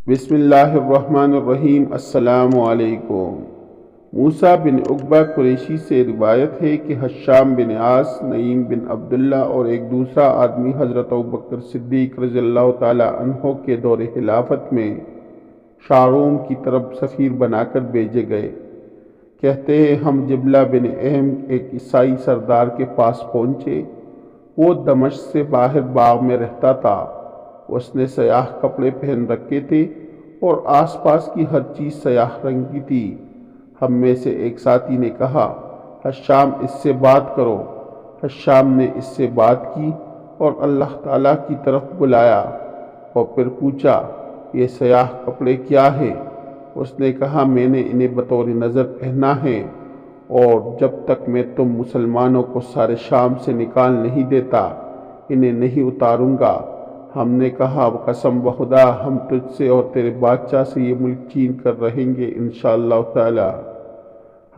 بسم اللہ الرحمن الرحیم۔ السلام علیکم۔ موسیٰ بن عقبہ قریشی سے روایت ہے کہ حشام بن عاص، نعیم بن عبداللہ اور ایک دوسرا آدمی حضرت ابوبکر صدیق رضی اللہ تعالی عنہ کے دور خلافت میں شاروم کی طرف سفیر بنا کر بھیجے گئے۔ کہتے ہیں ہم جبلہ بن اہم ایک عیسائی سردار کے پاس پہنچے۔ وہ دمشق سے باہر باغ میں رہتا تھا۔ اس نے سیاہ کپڑے پہن رکھے تھے اور آس پاس کی ہر چیز سیاہ رنگ کی تھی۔ ہم میں سے ایک ساتھی نے کہا، حشام اس سے بات کرو۔ حشام نے اس سے بات کی اور اللہ تعالیٰ کی طرف بلایا اور پھر پوچھا، یہ سیاہ کپڑے کیا ہے؟ اس نے کہا، میں نے انہیں بطور نذر پہنا ہے اور جب تک میں تم مسلمانوں کو سارے شام سے نکال نہیں دیتا انہیں نہیں اتاروں گا۔ ہم نے کہا، قسم بخدا ہم تجھ سے اور تیرے بادشاہ سے یہ ملک چھین کر رہیں گے انشاءاللہ تعالی۔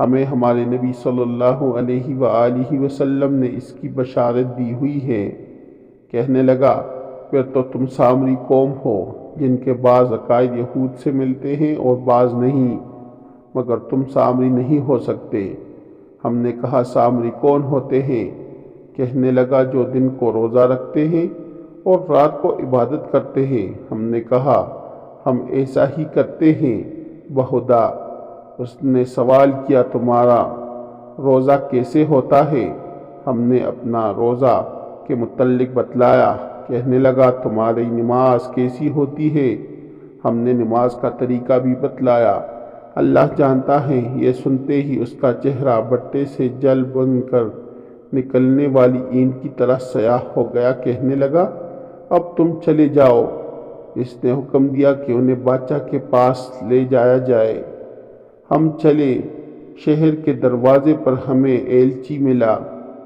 ہمیں ہمارے نبی صلی اللہ علیہ وآلہ وسلم نے اس کی بشارت دی ہوئی ہے۔ کہنے لگا، پھر تو تم سامری قوم ہو جن کے بعض عقائد یہود سے ملتے ہیں اور بعض نہیں، مگر تم سامری نہیں ہو سکتے۔ ہم نے کہا، سامری کون ہوتے ہیں؟ کہنے لگا، جو دن کو روزہ رکھتے ہیں اور رات کو عبادت کرتے ہیں۔ ہم نے کہا، ہم ایسا ہی کرتے ہیں بخدا۔ اس نے سوال کیا، تمہارا روزہ کیسے ہوتا ہے؟ ہم نے اپنا روزہ کے متعلق بتلایا۔ کہنے لگا، تمہاری نماز کیسی ہوتی ہے؟ ہم نے نماز کا طریقہ بھی بتلایا۔ اللہ جانتا ہے۔ یہ سنتے ہی اس کا چہرہ بٹے سے جل بن کر نکلنے والی اینٹ کی طرح سیاہ ہو گیا۔ کہنے لگا، اب تم چلے جاؤ۔ اس نے حکم دیا کہ انہیں بادشاہ کے پاس لے جایا جائے۔ ہم چلے۔ شہر کے دروازے پر ہمیں ایلچی ملا۔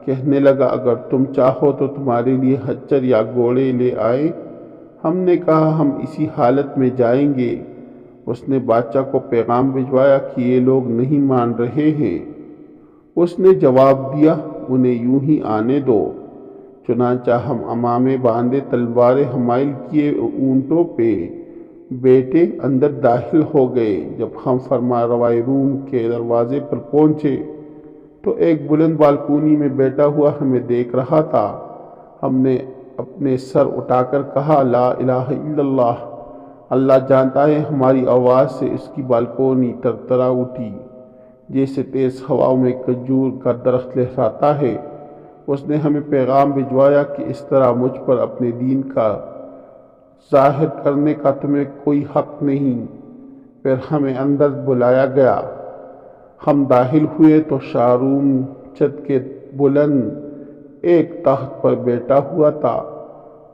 کہنے لگا، اگر تم چاہو تو تمہارے لیے خچر یا گھوڑے لے آئے۔ ہم نے کہا، ہم اسی حالت میں جائیں گے۔ اس نے بادشاہ کو پیغام بھجوایا کہ یہ لوگ نہیں مان رہے ہیں۔ اس نے جواب دیا، انہیں یوں ہی آنے دو۔ چنانچہ ہم امامے باندھے تلواریں حمائل کیے اونٹوں پہ بیٹھے اندر داخل ہو گئے۔ جب ہم فرما روائے روم کے دروازے پر پہنچے تو ایک بلند بالکونی میں بیٹھا ہوا ہمیں دیکھ رہا تھا۔ ہم نے اپنے سر اٹھا کر کہا، لا الہ الا اللہ۔ اللہ جانتا ہے ہماری آواز سے اس کی بالکونی ترترا اٹھی جیسے تیز ہواؤں میں کھجور کا درخت لہراتا ہے۔ اس نے ہمیں پیغام بھجوایا کہ اس طرح مجھ پر اپنے دین کا ظاہر کرنے کا تمہیں کوئی حق نہیں۔ پھر ہمیں اندر بلایا گیا۔ ہم داخل ہوئے تو شاروم چھت کے بلند ایک تخت پر بیٹھا ہوا تھا۔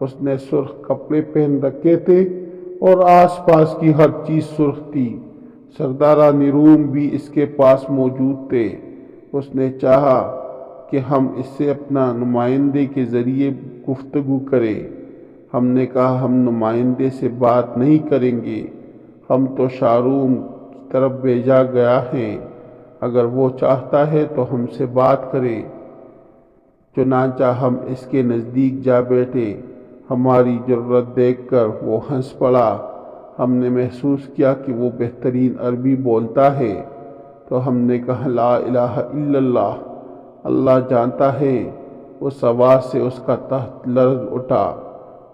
اس نے سرخ کپڑے پہن رکھے تھے اور آس پاس کی ہر چیز سرخ تھی۔ سرداران روم بھی اس کے پاس موجود تھے۔ اس نے چاہا کہ ہم اس سے اپنا نمائندے کے ذریعے گفتگو کریں۔ ہم نے کہا، ہم نمائندے سے بات نہیں کریں گے، ہم تو شاروم کی طرف بھیجا گیا ہے، اگر وہ چاہتا ہے تو ہم سے بات کرے۔ چنانچہ ہم اس کے نزدیک جا بیٹھے۔ ہماری جرأت دیکھ کر وہ ہنس پڑا۔ ہم نے محسوس کیا کہ وہ بہترین عربی بولتا ہے تو ہم نے کہا، لا الہ الا اللہ۔ اللہ جانتا ہے۔ اس آواز سے اس کا تخت لرز اٹھا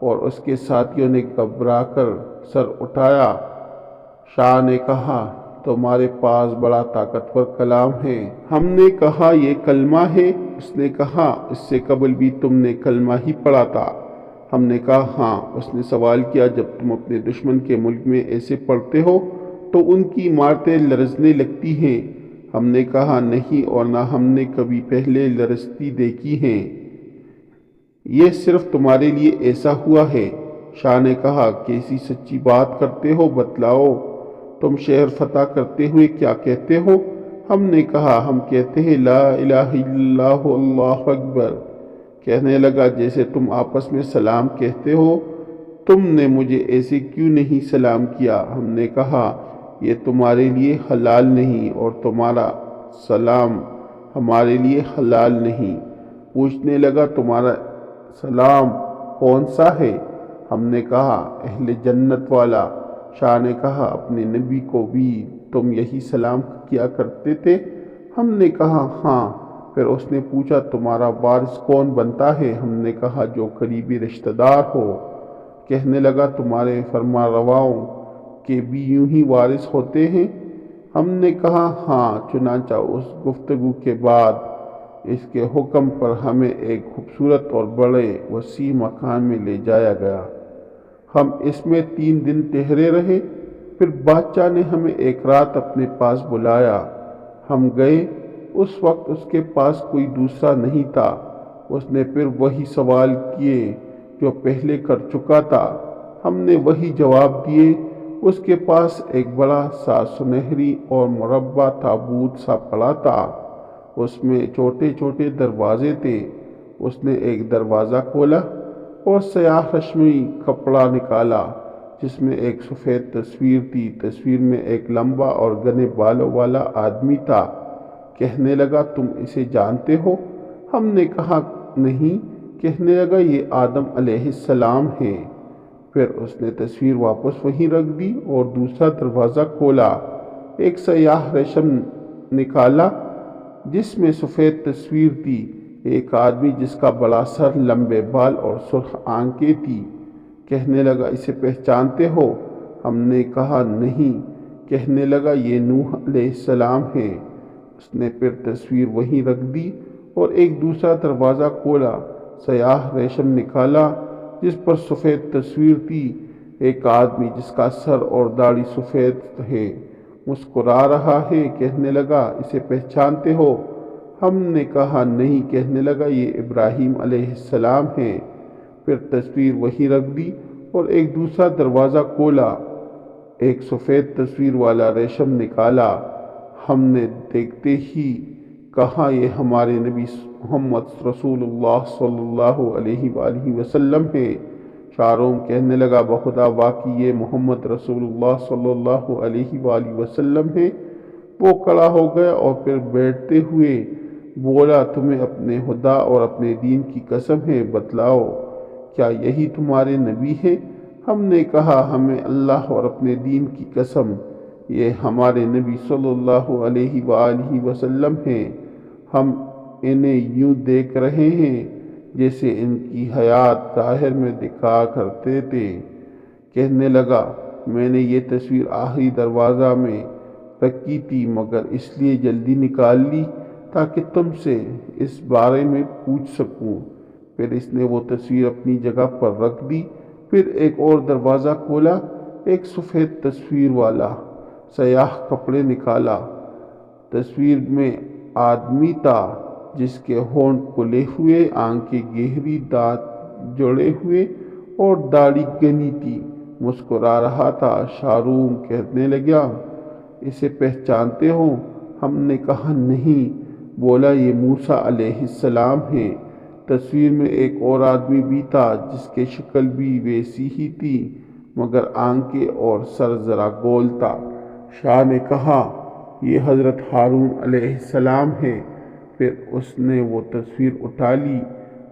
اور اس کے ساتھیوں نے گھبرا کر سر اٹھایا۔ شاہ نے کہا، تمہارے پاس بڑا طاقتور کلام ہے۔ ہم نے کہا، یہ کلمہ ہے؟ اس نے کہا، اس سے قبل بھی تم نے کلمہ ہی پڑھا تھا۔ ہم نے کہا، ہاں۔ اس نے سوال کیا، جب تم اپنے دشمن کے ملک میں ایسے پڑھتے ہو تو ان کی عمارتیں لرزنے لگتی ہیں؟ ہم نے کہا، نہیں، اور نہ ہم نے کبھی پہلے لرزتی دیکھی ہیں۔ یہ صرف تمہارے لیے ایسا ہوا ہے۔ شاہ نے کہا، کیسی سچی بات کرتے ہو، بتلاؤ۔ تم شہر فتح کرتے ہوئے کیا کہتے ہو؟ ہم نے کہا، ہم کہتے ہیں، لا الہ الا اللہ اللہ اکبر۔ کہنے لگا، جیسے تم آپس میں سلام کہتے ہو، تم نے مجھے ایسے کیوں نہیں سلام کیا؟ ہم نے کہا، یہ تمہارے لیے حلال نہیں اور تمہارا سلام ہمارے لیے حلال نہیں۔ پوچھنے لگا، تمہارا سلام کون سا ہے؟ ہم نے کہا، اہل جنت والا۔ شاہ نے کہا اپنے نبی کو بھی تم یہی سلام کیا کرتے تھے؟ ہم نے کہا ہاں۔ پھر اس نے پوچھا تمہارا وارث کون بنتا ہے؟ ہم نے کہا جو قریبی رشتہ دار ہو۔ کہنے لگا تمہارے فرمانرواؤں کے بھی یوں ہی وارث ہوتے ہیں؟ ہم نے کہا ہاں۔ چنانچہ اس گفتگو کے بعد اس کے حکم پر ہمیں ایک خوبصورت اور بڑے وسیع مکان میں لے جایا گیا۔ ہم اس میں 3 دن ٹھہرے رہے۔ پھر بادشاہ نے ہمیں ایک رات اپنے پاس بلایا۔ ہم گئے۔ اس وقت اس کے پاس کوئی دوسرا نہیں تھا۔ اس نے پھر وہی سوال کیے جو پہلے کر چکا تھا۔ ہم نے وہی جواب دیے۔ اس کے پاس ایک بڑا سا سنہری اور مربع تابوت سا پڑا تھا۔ اس میں چھوٹے چھوٹے دروازے تھے۔ اس نے ایک دروازہ کھولا اور سیاہ ریشمی کپڑا نکالا جس میں ایک سفید تصویر تھی۔ تصویر میں ایک لمبا اور گھنے بالوں والا آدمی تھا۔ کہنے لگا تم اسے جانتے ہو؟ ہم نے کہا نہیں۔ کہنے لگا یہ آدم علیہ السلام ہے۔ پھر اس نے تصویر واپس وہیں رکھ دی اور دوسرا دروازہ کھولا۔ ایک سیاہ ریشم نکالا جس میں سفید تصویر تھی۔ ایک آدمی جس کا بڑا سر، لمبے بال اور سرخ آنکھیں تھی۔ کہنے لگا اسے پہچانتے ہو؟ ہم نے کہا نہیں۔ کہنے لگا یہ نوح علیہ السلام ہے۔ اس نے پھر تصویر وہیں رکھ دی اور ایک دوسرا دروازہ کھولا۔ سیاہ ریشم نکالا جس پر سفید تصویر تھی۔ ایک آدمی جس کا سر اور داڑھی سفید ہے مسکرا رہا ہے۔ کہنے لگا اسے پہچانتے ہو؟ ہم نے کہا نہیں۔ کہنے لگا یہ ابراہیم علیہ السلام ہے۔ پھر تصویر وہیں رکھ دی اور ایک دوسرا دروازہ کھولا۔ ایک سفید تصویر والا ریشم نکالا۔ ہم نے دیکھتے ہی کہا یہ ہمارے نبی محمد رسول اللہ صلی اللہ علیہ وآلہ وسلم ہے۔ شاہ روم کہنے لگا بخدا واقعی یہ محمد رسول اللہ صلی اللہ علیہ وآلہ وسلم ہے۔ وہ کھڑا ہو گیا اور پھر بیٹھتے ہوئے بولا تمہیں اپنے خدا اور اپنے دین کی قسم ہے، بتلاؤ کیا یہی تمہارے نبی ہے؟ ہم نے کہا ہمیں اللہ اور اپنے دین کی قسم یہ ہمارے نبی صلی اللہ علیہ وآلہ وسلم ہیں۔ ہم انہیں یوں دیکھ رہے ہیں جیسے ان کی حیات ظاہر میں دکھا کرتے تھے۔ کہنے لگا میں نے یہ تصویر آخری دروازہ میں رکھی تھی مگر اس لیے جلدی نکال لی تاکہ تم سے اس بارے میں پوچھ سکوں۔ پھر اس نے وہ تصویر اپنی جگہ پر رکھ دی۔ پھر ایک اور دروازہ کھولا۔ ایک سفید تصویر والا سیاہ کپڑے نکالا۔ تصویر میں آدمی تھا جس کے ہونٹ کھلے ہوئے، آنکھیں گہری، دانت جڑے ہوئے اور داڑھی گھنی تھی، مسکرا رہا تھا۔ شاہ روم کہنے لگا اسے پہچانتے ہو؟ ہم نے کہا نہیں۔ بولا یہ موسیٰ علیہ السلام ہے۔ تصویر میں ایک اور آدمی بھی تھا جس کی شکل بھی ویسی ہی تھی مگر آنکھیں اور سر ذرا گول تھا۔ شاہ نے کہا یہ حضرت ہارون علیہ السلام ہے۔ پھر اس نے وہ تصویر اٹھا لی۔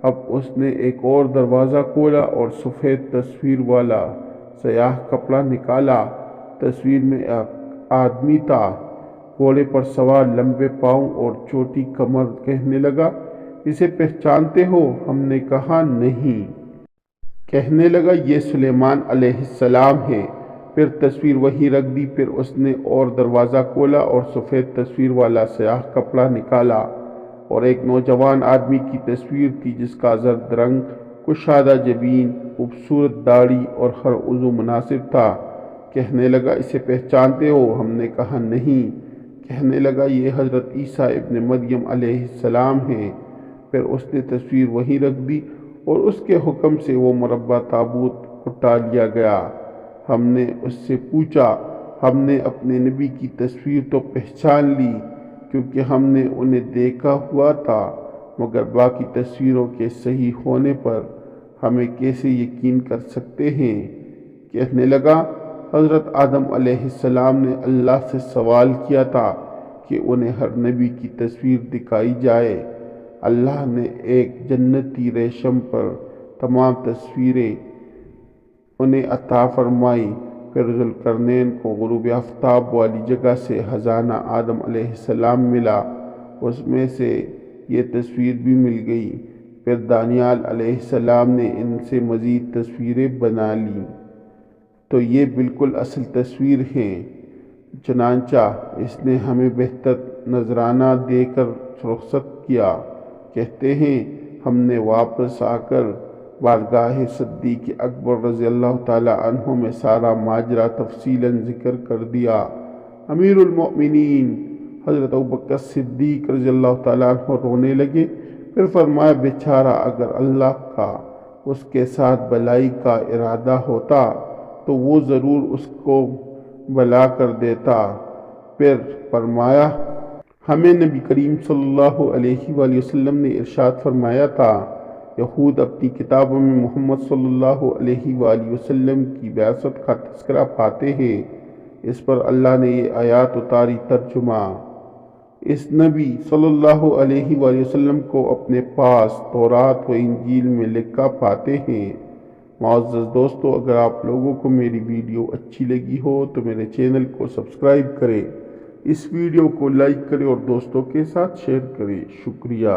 اب اس نے ایک اور دروازہ کھولا اور سفید تصویر والا سیاہ کپڑا نکالا۔ تصویر میں ایک آدمی تھا، گھوڑے پر سوار، لمبے پاؤں اور چھوٹی کمر۔ کہنے لگا اسے پہچانتے ہو؟ ہم نے کہا نہیں۔ کہنے لگا یہ سلیمان علیہ السلام ہے۔ پھر تصویر وہیں رکھ دی۔ پھر اس نے اور دروازہ کھولا اور سفید تصویر والا سیاہ کپڑا نکالا اور ایک نوجوان آدمی کی تصویر تھی جس کا زرد رنگ، کشادہ جبین، خوبصورت داڑھی اور ہر عضو مناسب تھا۔ کہنے لگا اسے پہچانتے ہو؟ ہم نے کہا نہیں۔ کہنے لگا یہ حضرت عیسیٰ ابن مریم علیہ السلام ہیں۔ پھر اس نے تصویر وہیں رکھ دی اور اس کے حکم سے وہ مربع تابوت اٹھا لیا گیا۔ ہم نے اس سے پوچھا ہم نے اپنے نبی کی تصویر تو پہچان لی کیونکہ ہم نے انہیں دیکھا ہوا تھا مگر باقی تصویروں کے صحیح ہونے پر ہمیں کیسے یقین کر سکتے ہیں؟ کہنے لگا حضرت آدم علیہ السلام نے اللہ سے سوال کیا تھا کہ انہیں ہر نبی کی تصویر دکھائی جائے۔ اللہ نے ایک جنتی ریشم پر تمام تصویریں انہیں عطا فرمائی۔ پھر ذوالقرنین کو غروب آفتاب والی جگہ سے خزانہ آدم علیہ السلام ملا، اس میں سے یہ تصویر بھی مل گئی۔ پھر دانیال علیہ السلام نے ان سے مزید تصویریں بنا لیں، تو یہ بالکل اصل تصویر ہیں۔ چنانچہ اس نے ہمیں بہتر نذرانہ دے کر رخصت کیا۔ کہتے ہیں ہم نے واپس آ کر بارگاہ صدیق اکبر رضی اللہ تعالی عنہ میں سارا ماجرا تفصیلاً ذکر کر دیا۔ امیر المؤمنین حضرت ابوبکر صدیق رضی اللہ تعالیٰ عنہ رونے لگے۔ پھر فرمایا بیچارہ اگر اللہ کا اس کے ساتھ بلائی کا ارادہ ہوتا تو وہ ضرور اس کو بلا کر دیتا۔ پھر فرمایا ہمیں نبی کریم صلی اللہ علیہ وآلہ وسلم نے ارشاد فرمایا تھا، یہود اپنی کتابوں میں محمد صلی اللہ علیہ وآلہ وسلم کی بعثت کا تذکرہ پاتے ہیں۔ اس پر اللہ نے یہ آیات اتاری۔ ترجمہ: اس نبی صلی اللہ علیہ وآلہ وسلم کو اپنے پاس تورات و انجیل میں لکھا پاتے ہیں۔ معزز دوستو، اگر آپ لوگوں کو میری ویڈیو اچھی لگی ہو تو میرے چینل کو سبسکرائب کریں، اس ویڈیو کو لائک کریں اور دوستوں کے ساتھ شیئر کریں۔ شکریہ۔